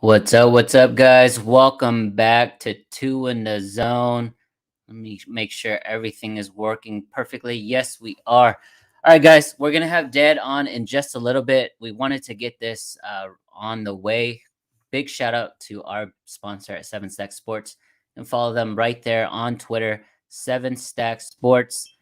What's up, guys? Welcome back to Two in the Zone. Let me make sure everything is working perfectly. Yes, we are. All right, guys, we're gonna have Dad on in just a little bit. We wanted to get this on the way. Big shout out to our sponsor at Seven Stack Sports, and follow them right there on Twitter, Seven Stack Sports.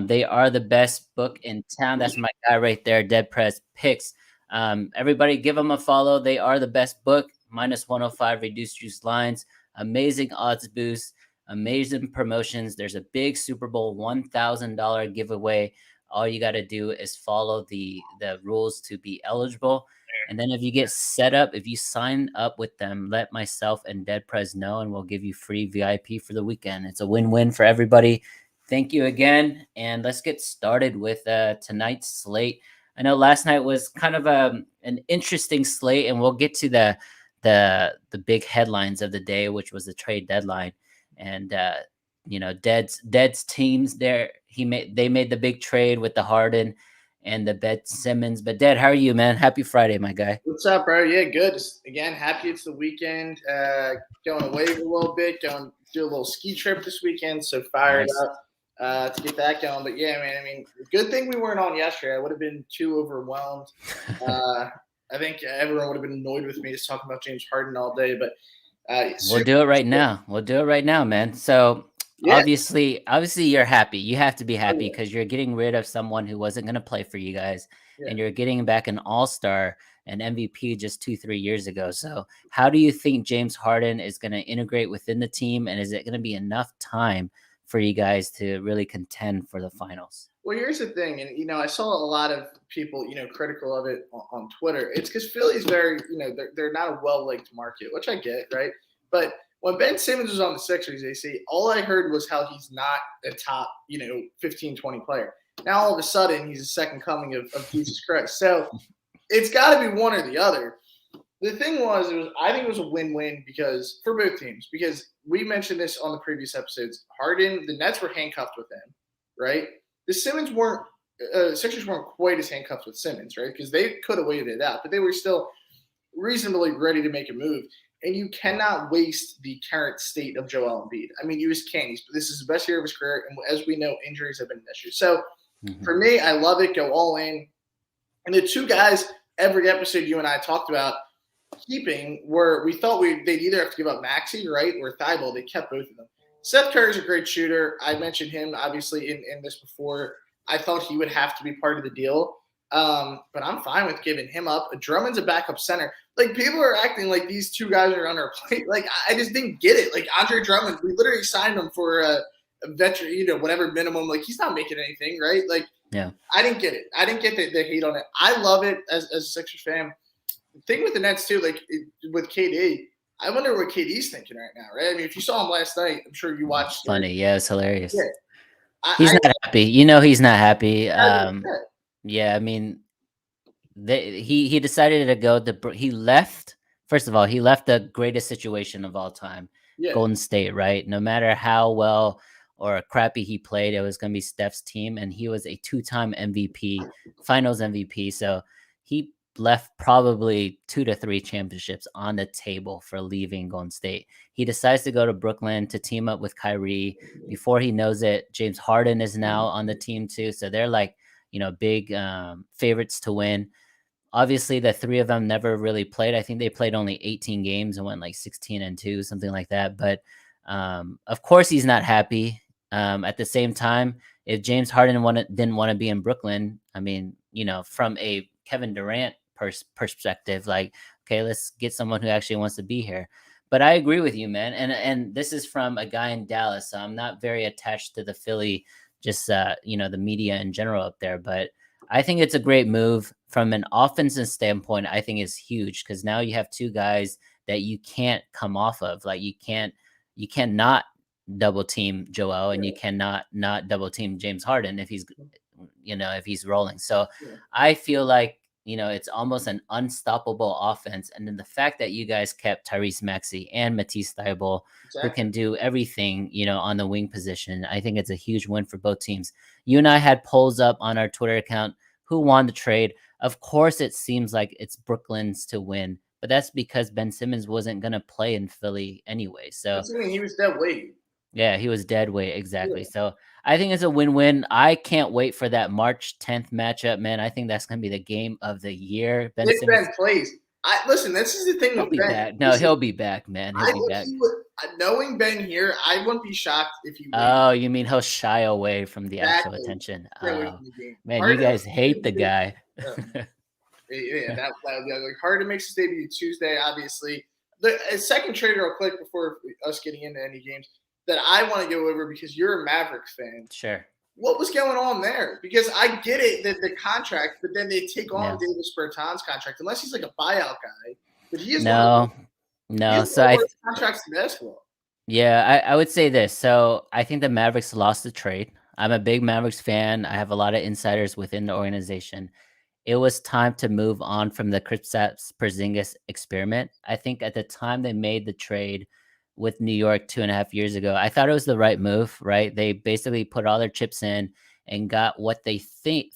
They are the best book in town. That's my guy right there, Dead Press Picks. Everybody give them a follow. They are the best book. Minus 105 reduced juice lines. Amazing odds boost. Amazing promotions. There's a big Super Bowl $1,000 giveaway. All you got to do is follow the rules to be eligible. And then if you get set up, if you sign up with them, let myself and Dead Prez know, and we'll give you free VIP for the weekend. It's a win-win for everybody. Thank you again, and let's get started with tonight's slate. I know last night was kind of an interesting slate, and we'll get to the big headlines of the day, which was the trade deadline. And Dead's teams there. They made the big trade with the Harden and the Ben Simmons. But Dead, how are you, man? Happy Friday, my guy. What's up, bro? Yeah, good. Just, again, happy it's the weekend. Going away a little bit. Going do a little ski trip this weekend. So fired up to get that going. But yeah, man. I mean, good thing we weren't on yesterday. I would have been too overwhelmed. I think everyone would have been annoyed with me just talking about James Harden all day. But we'll do it right now. We'll do it right now, man. So yeah. Obviously you're happy. You have to be happy because you're getting rid of someone who wasn't going to play for you guys, and you're getting back an all-star, an MVP just 2-3 years ago. So how do you think James Harden is going to integrate within the team, and is it going to be enough time for you guys to really contend for the finals? Well, here's the thing, and I saw a lot of people, critical of it on Twitter. It's because Philly's very, they're not a well-liked market, which I get, right? But when Ben Simmons was on the Sixers, all I heard was how he's not a top, 15, 20 player. Now all of a sudden he's a second coming of Jesus Christ. So it's got to be one or the other. The thing was, I think it was a win-win because for both teams, because we mentioned this on the previous episodes. Harden, the Nets were handcuffed with him, right? The Sixers weren't quite as handcuffed with Simmons, right? Because they could have waited it out, but they were still reasonably ready to make a move. And you cannot waste the current state of Joel Embiid. I mean, you just can't. This is the best year of his career, and as we know, injuries have been an issue. So for me, I love it. Go all in. And the two guys every episode you and I talked about keeping were we thought they'd either have to give up Maxey, right, or Thibault. They kept both of them. Seth Curry's a great shooter. I mentioned him, obviously, in this before. I thought he would have to be part of the deal. But I'm fine with giving him up. Drummond's a backup center. Like, people are acting like these two guys are underplayed. Like, I just didn't get it. Like, Andre Drummond, we literally signed him for a veteran, whatever minimum. Like, he's not making anything, right? Like, yeah. I didn't get it. I didn't get the hate on it. I love it as a Sixers fan. The thing with the Nets, too, like, with KD, I wonder what KD's thinking right now, right? I mean, if you saw him last night, I'm sure you watched. Funny. Yeah, it's hilarious. Yeah. He's not happy. He's not happy. Yeah, I mean, he decided to go. He left. First of all, he left the greatest situation of all time, Golden State. Right? No matter how well or crappy he played, it was going to be Steph's team, and he was a 2-time MVP, Finals MVP. So he left probably 2 to 3 championships on the table for leaving Golden State. He decides to go to Brooklyn to team up with Kyrie. Before he knows it, James Harden is now on the team too. So they're like, big favorites to win. Obviously, the three of them never really played. I think they played only 18 games and went like 16-2, something like that. But of course, he's not happy. At the same time, if James Harden didn't want to be in Brooklyn, I mean, from a Kevin Durant perspective, like, okay, let's get someone who actually wants to be here. But I agree with you, man. And this is from a guy in Dallas. So I'm not very attached to the Philly, just the media in general up there. But I think it's a great move from an offensive standpoint. I think it's huge because now you have two guys that you can't come off of. Like, you cannot double team Joel, and you cannot not double team James Harden if he's rolling. So I feel like it's almost an unstoppable offense. And then the fact that you guys kept Tyrese Maxey and Matisse Thybulle, who can do everything, on the wing position, I think it's a huge win for both teams. You and I had polls up on our Twitter account. Who won the trade? Of course, it seems like it's Brooklyn's to win, but that's because Ben Simmons wasn't gonna play in Philly anyway. So I mean, he was dead weight. yeah, he was dead weight, exactly. Yeah. So I think it's a win-win. I can't wait for that March 10th matchup, man. I think that's gonna be the game of the year. Ben if Simmons Ben plays, listen. This is the thing he'll with be Ben. back. No, he'll be back, man. He'll be back. Knowing Ben here, I wouldn't be shocked if he. Oh, you mean he'll shy away from the actual attention? Oh, man, you guys hate the guy. Yeah, that would be like Harden makes his debut Tuesday. Obviously, the second trade real quick before us getting into any games that I want to go over because you're a Mavericks fan. Sure. What was going on there? Because I get it that the contract, but then they take on Davis Bertans' contract unless he's like a buyout guy. But he is no. So I contracts in basketball. Yeah, I would say this. So I think the Mavericks lost the trade. I'm a big Mavericks fan. I have a lot of insiders within the organization. It was time to move on from the Kristaps Porzingis experiment. I think at the time they made the trade with New York 2.5 years ago, I thought it was the right move, right? They basically put all their chips in and got what they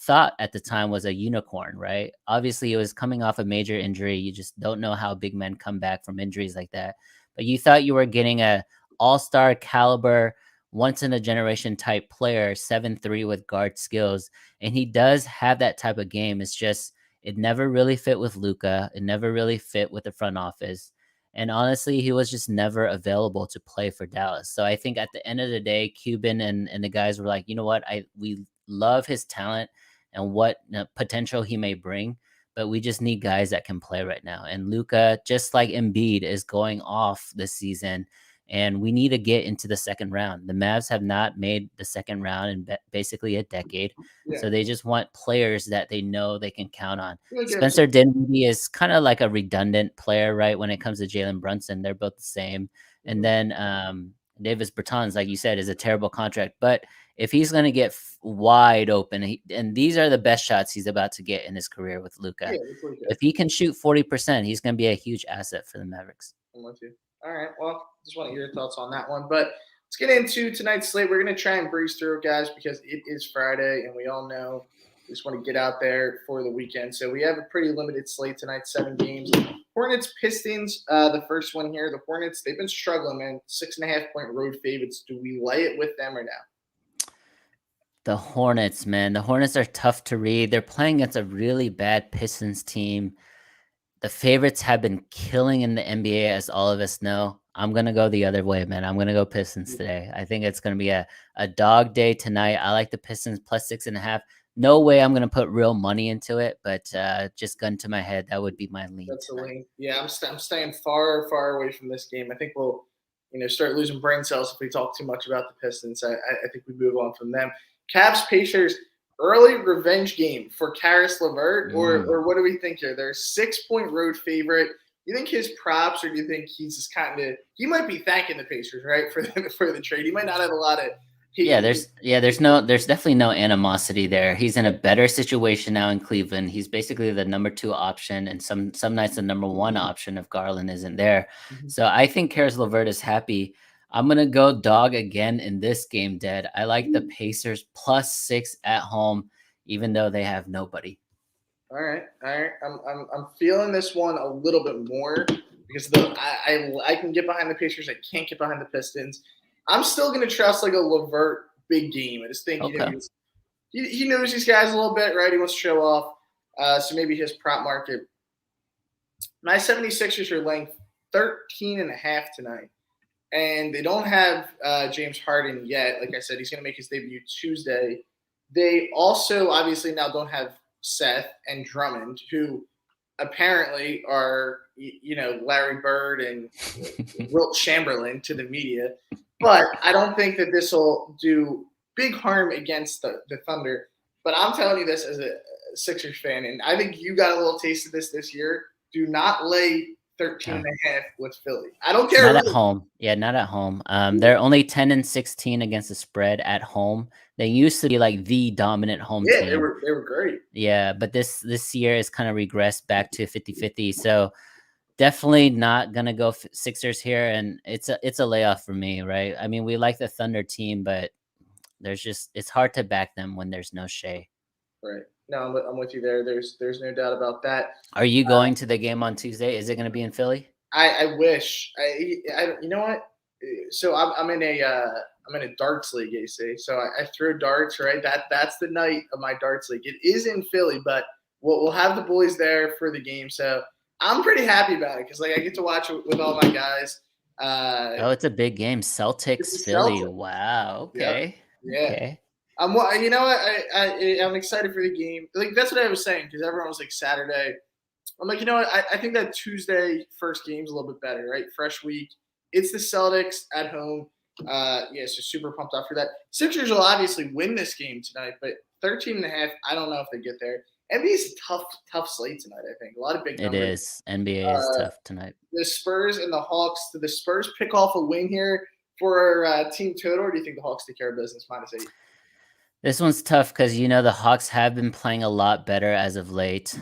thought at the time was a unicorn, right? Obviously, it was coming off a major injury. You just don't know how big men come back from injuries like that. But you thought you were getting a all-star caliber, once in a generation type player, 7'3" with guard skills. And he does have that type of game. It's just, it never really fit with Luka. It never really fit with the front office. And honestly, he was just never available to play for Dallas. So I think at the end of the day, Cuban and the guys were like, you know what? We love his talent and what potential he may bring, but we just need guys that can play right now. And Luka, just like Embiid, is going off this season. And we need to get into the second round. The Mavs have not made the second round in basically a decade. Yeah. So they just want players that they know they can count on. Spencer Dinwiddie is kind of like a redundant player, right? When it comes to Jalen Brunson, they're both the same. And then Davis Bertans, like you said, is a terrible contract. But if he's going to get wide open, and these are the best shots he's about to get in his career with Luka. Yeah, if he can shoot 40%, he's going to be a huge asset for the Mavericks. I'm with you. All right. Well, just want to hear your thoughts on that one. But let's get into tonight's slate. We're going to try and breeze through it, guys, because it is Friday, and we all know we just want to get out there for the weekend. So we have a pretty limited slate tonight, 7 games. Hornets, Pistons, the first one here. The Hornets, they've been struggling, man. 6.5-point road favorites. Do we lay it with them or no? The Hornets, man. The Hornets are tough to read. They're playing against a really bad Pistons team. The favorites have been killing in the NBA, as all of us know. I'm going to go the other way, man. I'm going to go Pistons today. I think it's going to be a dog day tonight. I like the Pistons plus 6.5. No way I'm going to put real money into it, but just gun to my head, that would be my lean. That's the lean. Yeah, I'm staying far, far away from this game. I think we'll, start losing brain cells if we talk too much about the Pistons. I think we move on from them. Cavs, Pacers. Early revenge game for Caris LeVert, or what do we think here? They're 6-point road favorite. You think his props, or do you think he's just he might be thanking the Pacers, right, for the trade? He might not have a lot of. There's definitely no animosity there. He's in a better situation now in Cleveland. He's basically the number 2 option, and some nights the number 1 option if Garland isn't there. Mm-hmm. So I think Caris LeVert is happy. I'm going to go dog again in this game, Dead. I like the Pacers plus 6 at home, even though they have nobody. All right. I'm feeling this one a little bit more because I can get behind the Pacers. I can't get behind the Pistons. I'm still going to trust like a LeVert big game. I just think he knows these guys a little bit, right? He wants to show off. So maybe his prop market. My 76ers are laying 13.5 tonight. And they don't have James Harden yet. Like I said, he's going to make his debut Tuesday. They also obviously now don't have Seth and Drummond, who apparently are, Larry Bird and Wilt Chamberlain to the media. But I don't think that this will do big harm against the Thunder. But I'm telling you this as a Sixers fan, and I think you got a little taste of this year. Do not lay 13.5 with Philly. I don't care. Not at home. Yeah, not at home. They're only 10-16 against the spread at home. They used to be like the dominant home team. Yeah, they were great. Yeah, but this year is kind of regressed back to 50-50. So definitely not gonna go Sixers here, and it's a layoff for me, right? I mean, we like the Thunder team, but it's hard to back them when there's no Shea. Right. No, I'm with you there. There's no doubt about that. Are you going to the game on Tuesday? Is it going to be in Philly? I wish you know what? So I'm in a darts league, you see. So I throw darts, right? That's the night of my darts league. It is in Philly, but we'll have the boys there for the game. So I'm pretty happy about it because like I get to watch it with all my guys. Oh, it's a big game. It's Celtics, the Philly. Celtics. Wow. Yep. Okay. Yeah. Okay. You know what? I'm excited for the game. Like that's what I was saying because everyone was like Saturday. I'm like, you know what? I think that Tuesday first game's a little bit better, right? Fresh week. It's the Celtics at home. Yeah, so super pumped up for that. Sixers will obviously win this game tonight, but 13 and a half, I don't know if they get there. NBA's a tough slate tonight, I think. A lot of big It numbers. is. NBA is Uh, tough tonight. the Spurs and the Hawks. Do the Spurs pick off a win here for team total, or do you think the Hawks take care of business -8? This one's tough because the Hawks have been playing a lot better as of late.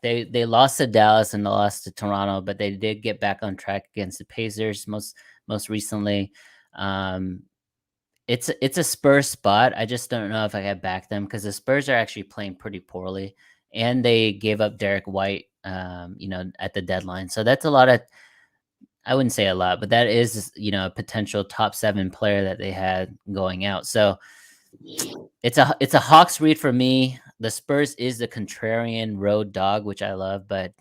They lost to Dallas and they lost to Toronto, but they did get back on track against the Pacers most recently. Um, it's a Spurs spot. I just don't know if I can back them because the Spurs are actually playing pretty poorly, and they gave up Derek White, at the deadline. So that's a lot of. I wouldn't say a lot, but that is a potential top 7 player that they had going out. So it's a Hawks read for me. The Spurs is the contrarian road dog, which I love, but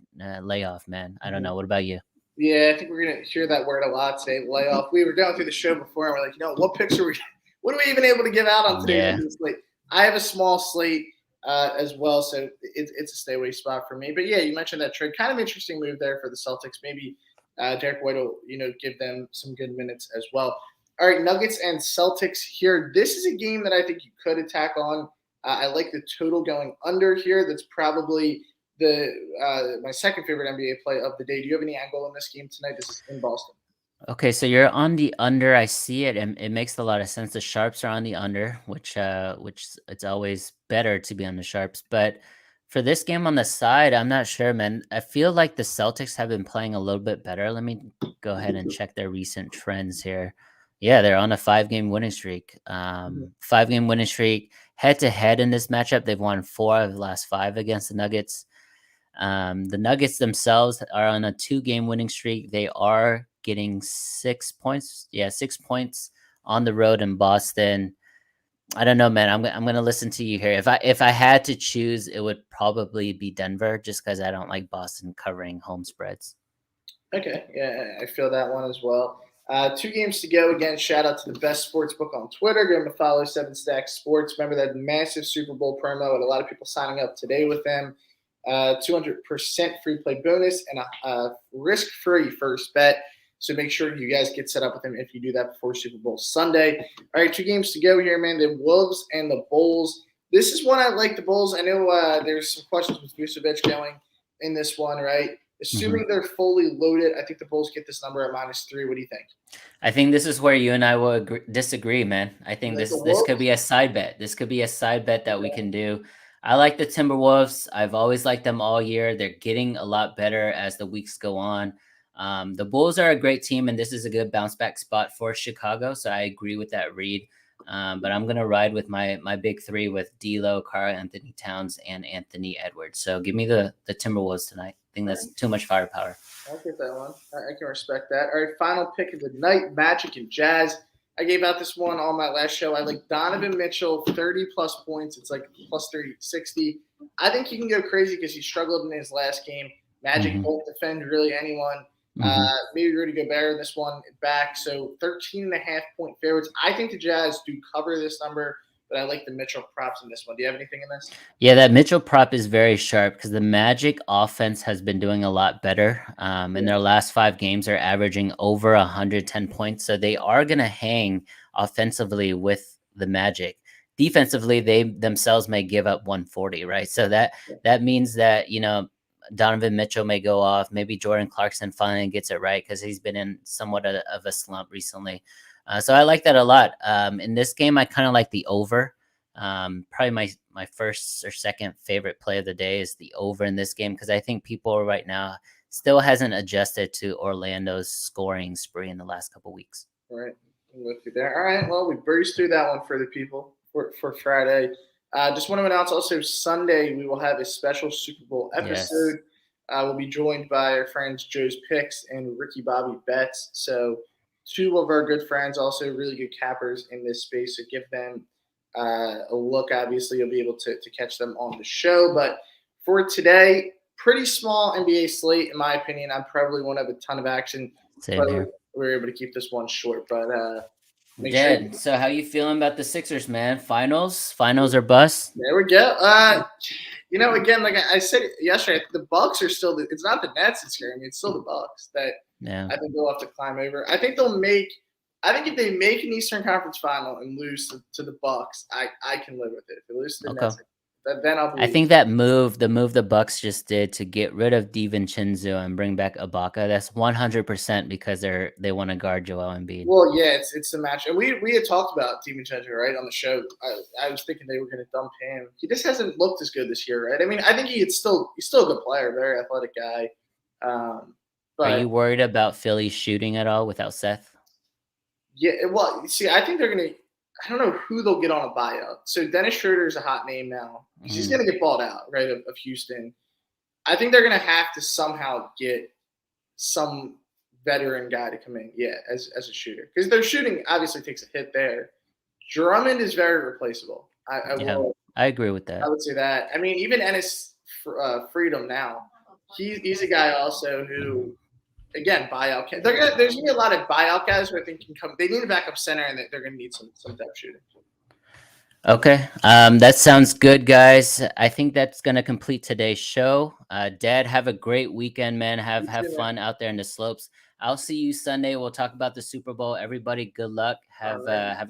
layoff, man. I don't know. What about you? Yeah, I think we're gonna hear that word a lot today. Layoff. We were going through the show before, and we're like, what picks are we? What are we even able to give out on today's Yeah. slate? I have a small slate as well, so it's a stay away spot for me. But yeah, you mentioned that trade. Kind of interesting move there for the Celtics. Maybe Derek White will give them some good minutes as well. All right, Nuggets and Celtics here. This is a game that I think you could attack on. I like the total going under here. That's probably my second favorite NBA play of the day. Do you have any angle in this game tonight? This is in Boston. Okay, so you're on the under. I see it, and it makes a lot of sense. The sharps are on the under, which it's always better to be on the sharps. But for this game on the side, I'm not sure, man. I feel like the Celtics have been playing a little bit better. Let me go ahead and check their recent trends here. Yeah, they're on a 5-game winning streak. 5-game winning streak. Head to head in this matchup, they've won 4 of the last 5 against the Nuggets. The Nuggets themselves are on a 2-game winning streak. They are getting 6 points. Yeah, 6 points on the road in Boston. I don't know, man. I'm gonna listen to you here. If I had to choose, it would probably be Denver, just because I don't like Boston covering home spreads. Okay, yeah, I feel that one as well. 2 games to go. Again, shout out to the best sports book on Twitter. Go and follow 7 Stacks Sports. Remember that massive Super Bowl promo and a lot of people signing up today with them. 200% free play bonus and a risk-free first bet. So make sure you guys get set up with them if you do that before Super Bowl Sunday. All right, 2 games to go here, man. The Wolves and the Bulls. This is one I like the Bulls. I know there's some questions with Vucevic going in this one, right? Assuming they're fully loaded, I think the Bulls get this number at -3. What do you think? I think this is where you and I will disagree, man. I think this could be a side bet. This could be a side bet that we can do. I like the Timberwolves. I've always liked them all year. They're getting a lot better as the weeks go on. The Bulls are a great team, and this is a good bounce back spot for Chicago. So I agree with that read. But I'm gonna ride with my big 3 with D'Lo, Karl-Anthony Towns, and Anthony Edwards. So give me the Timberwolves tonight. I think that's too much firepower. I'll get that one. I can respect that. All right, final pick of the night: Magic and Jazz. I gave out this one on my last show. I like Donovan Mitchell, 30+ points. It's like plus 30-60. I think he can go crazy because he struggled in his last game. Magic won't defend really anyone. Maybe Rudy Gobert in this one back. So 13.5-point favorites. I think the Jazz do cover this number, but I like the Mitchell props in this one. Do you have anything in this? Yeah, that Mitchell prop is very sharp because the Magic offense has been doing a lot better. In their last 5 games, they're averaging over 110 points. So they are going to hang offensively with the Magic. Defensively, they themselves may give up 140, right? So that means that, Donovan Mitchell may go off. Maybe Jordan Clarkson finally gets it right because he's been in somewhat of a slump recently. So I like that a lot. In this game, I kind of like the over. Probably my first or second favorite play of the day is the over in this game because I think people right now still hasn't adjusted to Orlando's scoring spree in the last couple weeks. All right, I'm with you there. All right, well, we breezed through that one for the people for Friday. Just want to announce also Sunday we will have a special Super Bowl episode. Yes. We'll be joined by our friends Joe's Picks and Ricky Bobby Betts. So two of our good friends, also really good cappers in this space. So give them a look. Obviously, you'll be able to catch them on the show. But for today, pretty small NBA slate, in my opinion. I probably won't have a ton of action. Same here. We're able to keep this one short. But Dead. So how you feeling about the Sixers, man? Finals or bust? There we go. Again, like I said yesterday, the Bucks are still. It's not the Nets that's scaring me. It's still the Bucks that I think they'll have to climb over. I think they'll make. I think if they make an Eastern Conference Final and lose to the Bucks, I can live with it. If they lose to the Nets, then I'll. I think that move the Bucks just did to get rid of DiVincenzo and bring back Ibaka, that's 100% because they want to guard Joel Embiid. Well, yeah, it's the match, and we had talked about DiVincenzo right on the show. I was thinking they were going to dump him. He just hasn't looked as good this year, right? I mean, I think he's still a good player, very athletic guy. But are you worried about Philly shooting at all without Seth? Yeah, well, see, I think they're going to. I don't know who they'll get on a buyout. So Dennis Schroeder is a hot name now. He's going to get bought out, right, of Houston. I think they're going to have to somehow get some veteran guy to come in, as a shooter. Because their shooting obviously takes a hit there. Drummond is very replaceable. I agree with that. I would say that. I mean, even Ennis Freedom now, he's a guy also who – again, buyout. There's going to be a lot of buyout guys who I think can come. They need a backup center, and they're going to need some depth shooting. Okay. That sounds good, guys. I think that's going to complete today's show. Dad, have a great weekend, man. Have fun out there in the slopes. I'll see you Sunday. We'll talk about the Super Bowl. Everybody, good luck. Have a